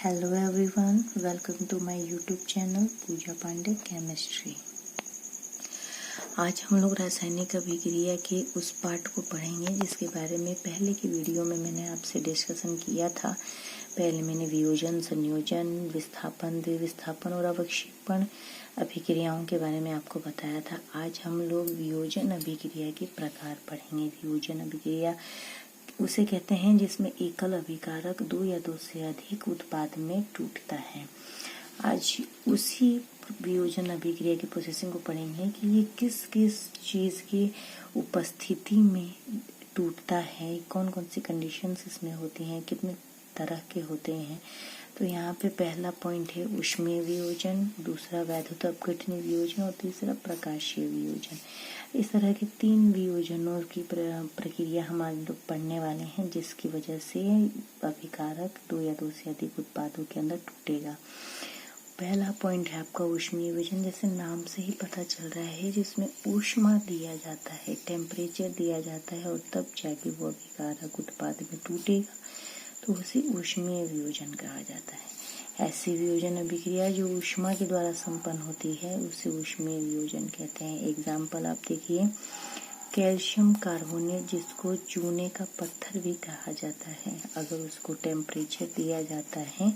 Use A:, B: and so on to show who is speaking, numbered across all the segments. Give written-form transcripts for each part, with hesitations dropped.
A: Hello everyone, welcome to my YouTube channel Pooja Pandey chemistry. आज हम लोग रासायनिक अभिक्रिया के उस पार्ट को पढ़ेंगे जिसके बारे में पहले की वीडियो में मैंने आपसे डिस्कशन किया था। पहले मैंने वियोजन, संयोजन, विस्थापन, द्विविस्थापन और अवक्षेपण अभिक्रियाओं के बारे में आपको बताया था। आज हम लोग वियोजन अभिक्रिया के प्रकार पढ़ेंगे। वियोजन अभिक्रिया उसे कहते हैं जिसमें एकल अभिकारक दो या दो से अधिक उत्पाद में टूटता है। आज उसी वियोजन अभिक्रिया की प्रोसेसिंग को पढ़ेंगे कि ये किस किस चीज की उपस्थिति में टूटता है, कौन कौन सी कंडीशंस इसमें होती हैं, कितने तरह के होते हैं। तो यहाँ पे पहला पॉइंट है ऊष्मीय वियोजन, दूसरा वैद्युत अपघटनीय वियोजन और तीसरा प्रकाशीय वियोजन। इस तरह के तीन वियोजनों की प्रक्रिया हम आज लोग पढ़ने वाले हैं, जिसकी वजह से अभिकारक दो या दो से अधिक उत्पादों के अंदर टूटेगा। पहला पॉइंट है आपका ऊष्मीय वियोजन। जैसे नाम से ही पता चल रहा है, जिसमें ऊष्मा दिया जाता है, टेम्परेचर दिया जाता है और तब जाके वो अभिकारक उत्पाद में टूटेगा, तो उसे ऊष्मीय वियोजन कहा जाता है। ऐसी वियोजन अभिक्रिया जो ऊष्मा के द्वारा संपन्न होती है उसे ऊष्मीय वियोजन कहते हैं। एग्जाम्पल आप देखिए, कैल्शियम कार्बोनेट जिसको चूने का पत्थर भी कहा जाता है, अगर उसको टेम्परेचर दिया जाता है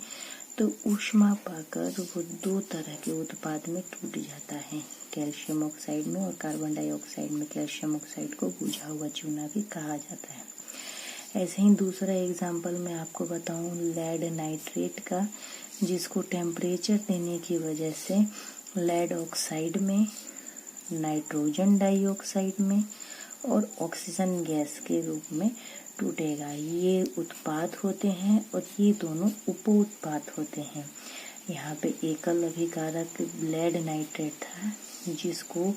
A: तो ऊष्मा पाकर वो दो तरह के उत्पाद में टूट जाता है, कैल्शियम ऑक्साइड में और कार्बन डाइऑक्साइड में। कैल्शियम ऑक्साइड को बुझा हुआ चूना भी कहा जाता है। ऐसे ही दूसरा एग्जाम्पल मैं आपको बताऊं लेड नाइट्रेट का, जिसको टेम्परेचर देने की वजह से लेड ऑक्साइड में, नाइट्रोजन डाइऑक्साइड में और ऑक्सीजन गैस के रूप में टूटेगा। ये उत्पाद होते हैं और ये दोनों उप उत्पाद होते हैं। यहाँ पे एकल अभिकारक लेड नाइट्रेट था, जिसको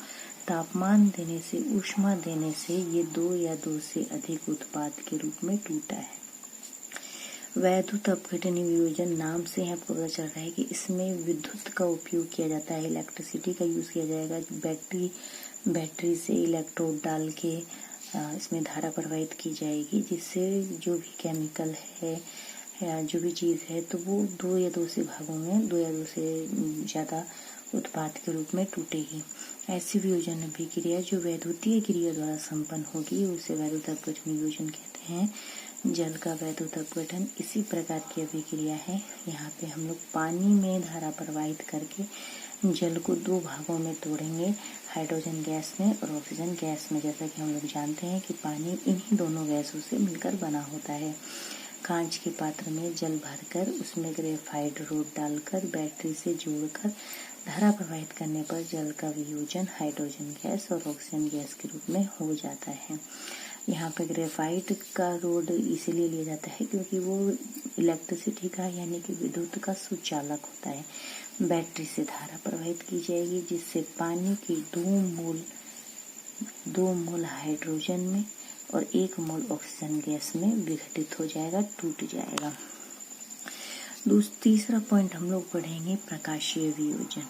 A: तापमान देने से, ऊष्मा देने से ये दो या दो से अधिक उत्पाद के रूप में टूटा है। वैद्युत अपघटनीय वियोजन, नाम से ही आपको पता चल रहा है कि इसमें विद्युत का उपयोग किया जाता है, इलेक्ट्रिसिटी का यूज किया जाएगा। बैटरी से इलेक्ट्रोड डाल के इसमें धारा प्रवाहित की जाएगी, जिससे जो भी केमिकल है या जो भी चीज है तो वो दो या दो से भागों में, दो या दो से ज्यादा उत्पाद के रूप में टूटेगी। ऐसी वियोजन अभिक्रिया जो वैद्युतीय क्रिया द्वारा संपन्न होगी उसे वैद्युत अपघटनीय वियोजन कहते हैं। जल का वैद्युत अपघटन इसी प्रकार की अभिक्रिया है। यहाँ पे हम लोग पानी में धारा प्रवाहित करके जल को दो भागों में तोड़ेंगे, हाइड्रोजन गैस में और ऑक्सीजन गैस में। जैसा कि हम लोग जानते हैं कि पानी इन्हीं दोनों गैसों से मिलकर बना होता है। कांच के पात्र में जल भरकर उसमें ग्रेफाइट रोड डालकर बैटरी से जोड़कर धारा प्रवाहित करने पर जल का वियोजन हाइड्रोजन गैस और ऑक्सीजन गैस के रूप में हो जाता है। यहाँ पे ग्रेफाइट का रोड इसीलिए लिया जाता है क्योंकि वो इलेक्ट्रिसिटी का यानी कि विद्युत का सुचालक होता है। बैटरी से धारा प्रवाहित की जाएगी, जिससे पानी की दो मोल हाइड्रोजन में और 1 मोल ऑक्सीजन गैस में विघटित हो जाएगा, टूट जाएगा। तीसरा पॉइंट हम लोग पढ़ेंगे प्रकाशीय वियोजन।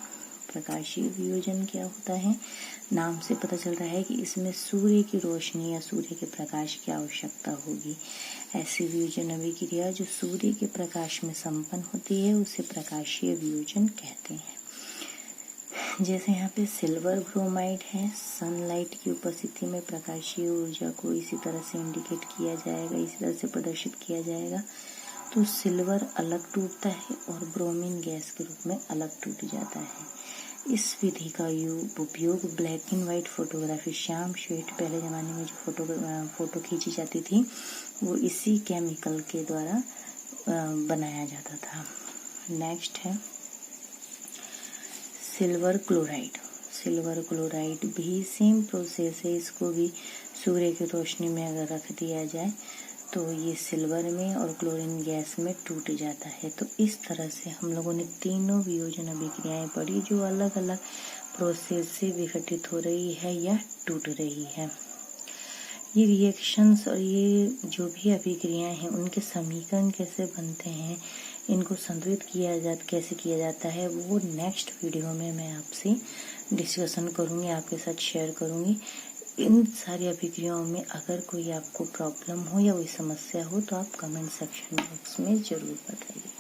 A: प्रकाशीय वियोजन क्या होता है? नाम से पता चल रहा है कि इसमें सूर्य की रोशनी या सूर्य के प्रकाश की आवश्यकता होगी। ऐसी वियोजन अभिक्रिया जो सूर्य के प्रकाश में संपन्न होती है उसे प्रकाशीय वियोजन कहते हैं। जैसे यहाँ पे सिल्वर ब्रोमाइड है, सनलाइट की उपस्थिति में प्रकाशीय ऊर्जा को इसी तरह से इंडिकेट किया जाएगा, इसी तरह से प्रदर्शित किया जाएगा। तो सिल्वर अलग टूटता है और ब्रोमीन गैस के रूप में अलग टूट जाता है। इस विधि का उपयोग black and white photography, Shyam श्वेत, पहले जमाने में जो फोटो खींची जाती थी वो इसी केमिकल के द्वारा बनाया जाता था। नेक्स्ट है सिल्वर क्लोराइड। सिल्वर क्लोराइड भी सेम प्रोसेस है, इसको भी सूर्य की रोशनी में अगर रख दिया जाए तो ये सिल्वर में और क्लोरीन गैस में टूट जाता है। तो इस तरह से हम लोगों ने तीनों वियोजन अभिक्रियाएं पढ़ी जो अलग अलग प्रोसेस से विघटित हो रही है या टूट रही है। ये रिएक्शंस और ये जो भी अभिक्रियाएं हैं उनके समीकरण कैसे बनते हैं, इनको संतुलित कैसे किया जाता है, वो नेक्स्ट वीडियो में मैं आपसे डिस्कशन करूंगी, आपके साथ शेयर करूंगी। इन सारी अभिक्रियाओं में अगर कोई आपको प्रॉब्लम हो या कोई समस्या हो तो आप कमेंट सेक्शन बॉक्स में जरूर बताइए।